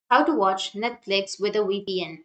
How to watch Netflix with a VPN.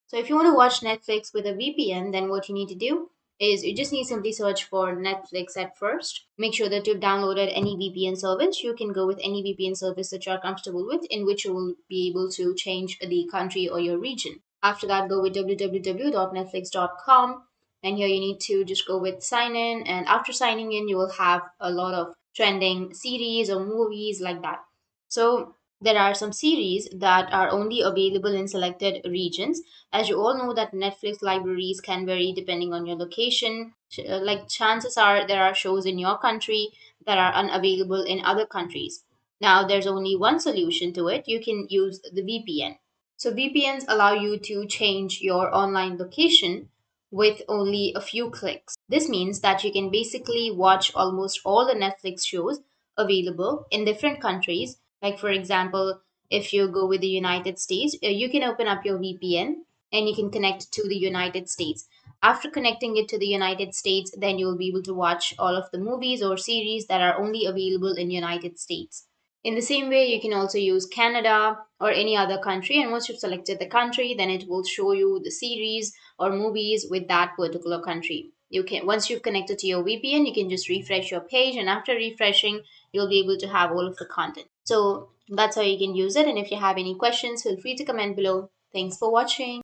So if you want to watch Netflix with a VPN, then what you need to do is you just need to simply search for Netflix at first. Make sure that you've downloaded any VPN service. You can go with any VPN service that you're comfortable with, in which you will be able to change the country or your region. After that, go with www.netflix.com. And here you need to just go with sign in. And after signing in, you will have a lot of trending series or movies like that. So there are some series that are only available in selected regions. As you all know that Netflix libraries can vary depending on your location. Like chances are there are shows in your country that are unavailable in other countries. Now there's only one solution to it. You can use the VPN. So VPNs allow you to change your online location with only a few clicks. This means that you can basically watch almost all the Netflix shows available in different countries. Like, for example, if you go with the United States, you can open up your VPN and you can connect to the United States. After connecting it to the United States, then you'll be able to watch all of the movies or series that are only available in United States. In the same way, you can also use Canada or any other country, and once you've selected the country, then it will show you the series or movies with that particular country. You can once you've connected to your VPN, you can just refresh your page, and after refreshing, you'll be able to have all of the content. So that's how you can use it. And if you have any questions, feel free to comment below. Thanks for watching.